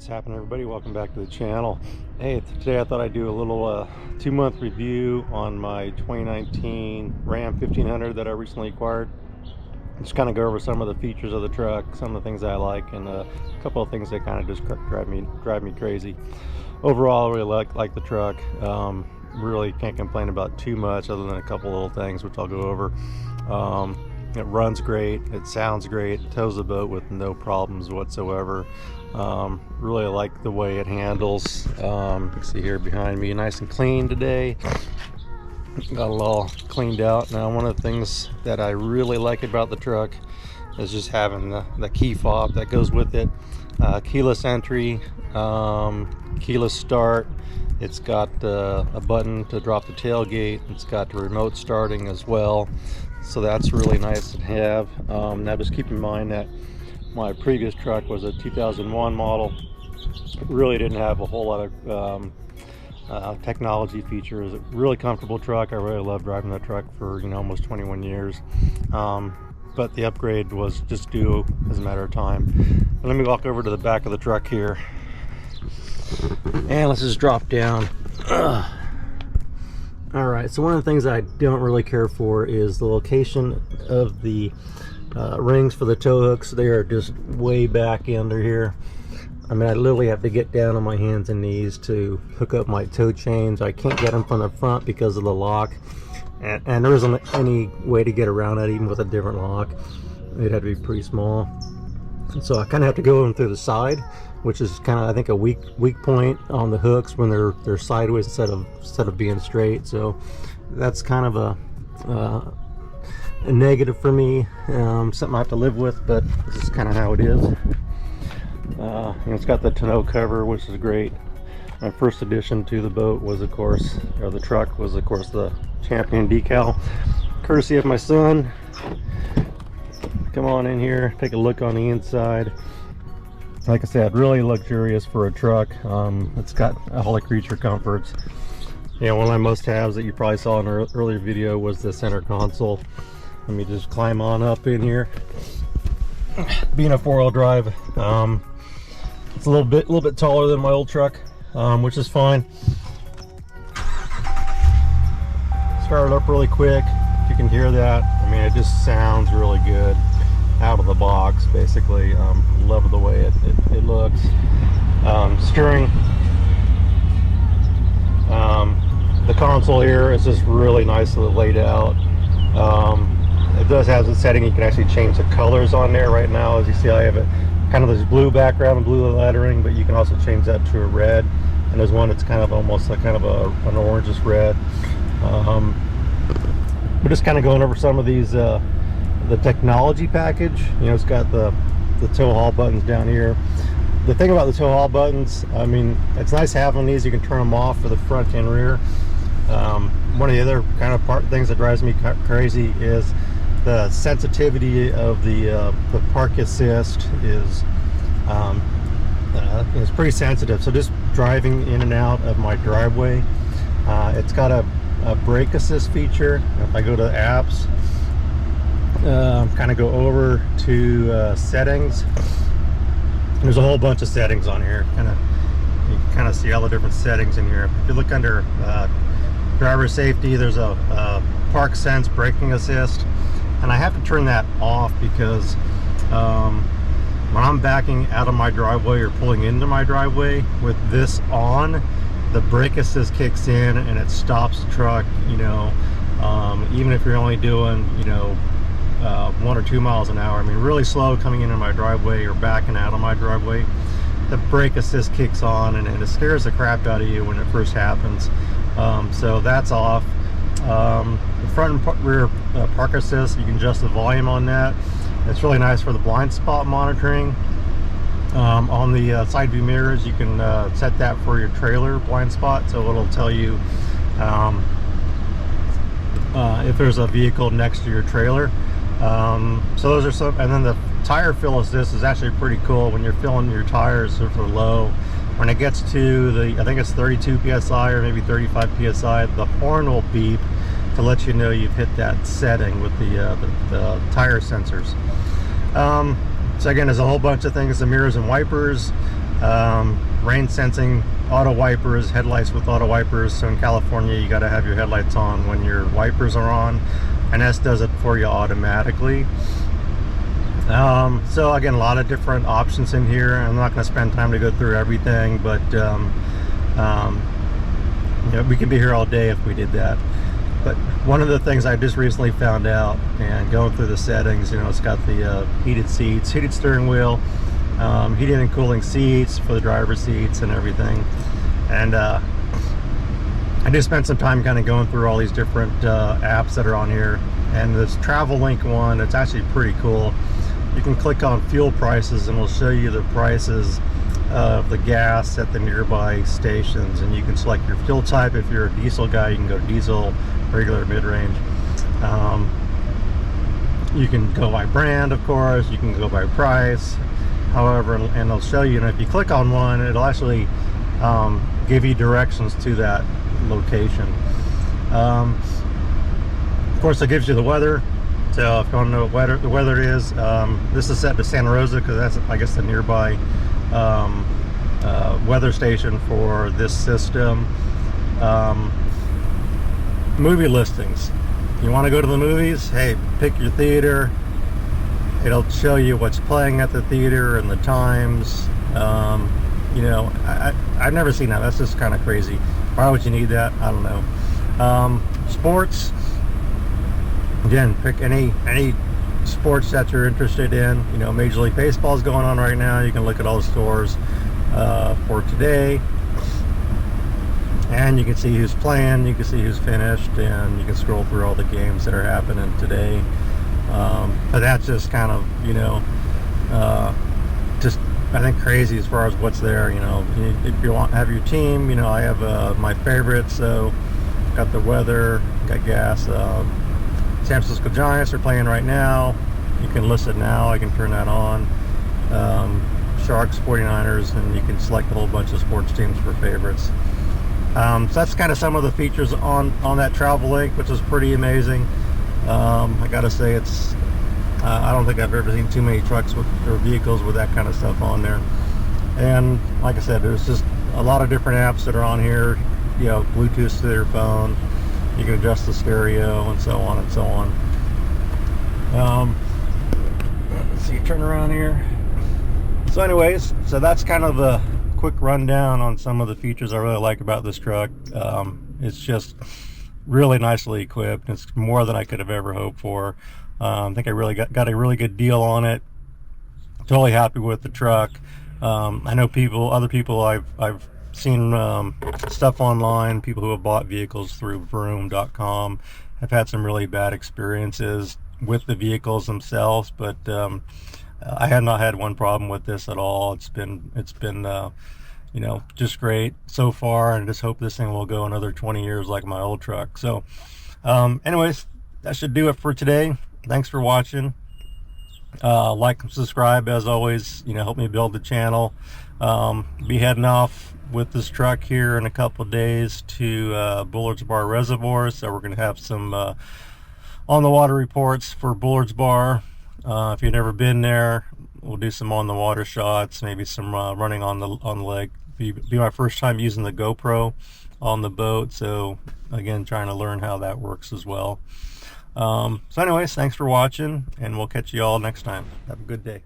What's happening, everybody? Welcome back to the channel. Hey, today I thought I'd do a little 2-month review on my 2019 Ram 1500 that I recently acquired. Just kind of go over some of the features of the truck, some of the things I like, and a couple of things that kind of just drive me crazy. Overall, I really like the truck. Really can't complain about too much other than a couple little things which I'll go over. It runs great, it sounds great, it tows the boat with no problems whatsoever. Really like the way it handles. You can see here behind me, nice and clean today. Got it all cleaned out. Now, one of the things that I really like about the truck is just having the key fob that goes with it. Keyless entry, keyless start. It's got a button to drop the tailgate. It's got the remote starting as well, so that's really nice to have. Now just keep in mind that my previous truck was a 2001 model. It really didn't have a whole lot of technology features. Really comfortable truck. I really love driving that truck for almost 21 years. But the upgrade was just due as a matter of time. And let me walk over to the back of the truck here. And let's just drop down. Alright, so one of the things I don't really care for is the location of the rings for the tow hooks. They are just way back under here. I mean, I literally have to get down on my hands and knees to hook up my tow chains. I can't get them from the front because of the lock. And there isn't any way to get around it even with a different lock. It had to be pretty small. And so I kind of have to go in through the side, which is kind of, I think, a weak point on the hooks when they're sideways instead of being straight. So that's kind of a negative for me. Something I have to live with, but this is kind of how it is. It's got the tonneau cover, which is great. My first addition to the boat was, of course, or the truck was, of course, the Champion decal, courtesy of my son. Come on in here, take a look on the inside. Like I said, really luxurious for a truck. It's got all the creature comforts. One of my must-haves that you probably saw in an earlier video was the center console. Let me just climb on up in here. Being a 4-wheel drive, it's a little bit taller than my old truck, which is fine. Start it up really quick. If you can hear that, I mean, it just sounds really good out of the box, basically. Love the way it looks. Steering, the console here is just really nicely laid out. It does have the setting, you can actually change the colors on there. Right now, as you see, I have it kind of this blue background and blue lettering, but you can also change that to a red. And there's one that's kind of almost like an orangish red. We're just kind of going over some of these the technology package. It's got the tow haul buttons down here. The thing about the tow haul buttons, I mean, it's nice having these. You can turn them off for the front and rear. One of the other kind of things that drives me crazy is the sensitivity of the park assist is it's pretty sensitive. So just driving in and out of my driveway, it's got a brake assist feature. If I go to apps, kind of go over to settings, there's a whole bunch of settings on here. You can kind of see all the different settings in here. If you look under driver safety, there's a park sense braking assist, and I have to turn that off because when I'm backing out of my driveway or pulling into my driveway with this on, the brake assist kicks in and it stops the truck. Even if you're only doing 1 or 2 miles an hour. I mean, really slow coming into my driveway or backing out of my driveway, the brake assist kicks on and it scares the crap out of you when it first happens. So that's off. The front and rear park assist, you can adjust the volume on that. It's really nice for the blind spot monitoring. On the side view mirrors, you can set that for your trailer blind spot, so it'll tell you if there's a vehicle next to your trailer. So those are some. And then the tire fill assist is actually pretty cool. When you're filling your tires for low, when it gets to I think it's 32 psi or maybe 35 psi, the horn will beep to let you know you've hit that setting with the tire sensors. So again, there's a whole bunch of things, the mirrors and wipers. Rain sensing, auto wipers, headlights with auto wipers. So in California, you got to have your headlights on when your wipers are on, and this does it for you automatically. So again, a lot of different options in here. I'm not going to spend time to go through everything, but you know, we could be here all day if we did that. But one of the things I just recently found out, and going through the settings, you know, it's got the heated seats, heated steering wheel, heating and cooling seats for the driver's seats and everything. And I just spent some time kind of going through all these different apps that are on here. And this Travel Link one, it's actually pretty cool. You can click on fuel prices and it'll show you the prices of the gas at the nearby stations, and you can select your fuel type. If you're a diesel guy, you can go diesel, regular, mid-range. You can go by brand, of course. You can go by price. However, and it'll show you, and if you click on one, it'll actually give you directions to that location. Of course, it gives you the weather. So if you want to know what the weather is, this is set to Santa Rosa because that's, I guess, the nearby weather station for this system. Movie listings. You want to go to the movies? Hey, pick your theater. It'll show you what's playing at the theater and the times. You know, I've never seen that. That's just kind of crazy. Why would you need that? I don't know. Sports. Again, pick any sports that you're interested in. You know, Major League Baseball is going on right now. You can look at all the scores for today, and you can see who's playing, you can see who's finished, and you can scroll through all the games that are happening today. But that's just kind of, you know, just, I think, crazy as far as what's there. You know, if you want to have your team, you know, I have my favorites. So got the weather, got gas. San Francisco Giants are playing right now. You can list it now. I can turn that on. Sharks, 49ers, and you can select a whole bunch of sports teams for favorites. So that's kind of some of the features on that Travel Link, which is pretty amazing. I gotta say, it's I don't think I've ever seen too many trucks or vehicles with that kind of stuff on there. And like I said, there's just a lot of different apps that are on here. You know, Bluetooth to their phone. You can adjust the stereo and so on and so on. Let's see, turn around here. So anyways, so that's kind of a quick rundown on some of the features I really like about this truck. It's just really nicely equipped. It's more than I could have ever hoped for. I think I really got a really good deal on it. Totally happy with the truck. I know other people I've seen stuff online, people who have bought vehicles through vroom.com have had some really bad experiences with the vehicles themselves, but I have not had one problem with this at all. It's been you know, just great so far, and I just hope this thing will go another 20 years like my old truck. So anyways, that should do it for today. Thanks for watching. Like and subscribe, as always. You know, help me build the channel. Be heading off with this truck here in a couple of days to Bullard's Bar Reservoir, so we're going to have some on the water reports for Bullard's Bar. If you've never been there, we'll do some on the water shots, maybe some running on the lake. Be my first time using the GoPro on the boat, so again, trying to learn how that works as well. So anyways, thanks for watching, and we'll catch you all next time. Have a good day.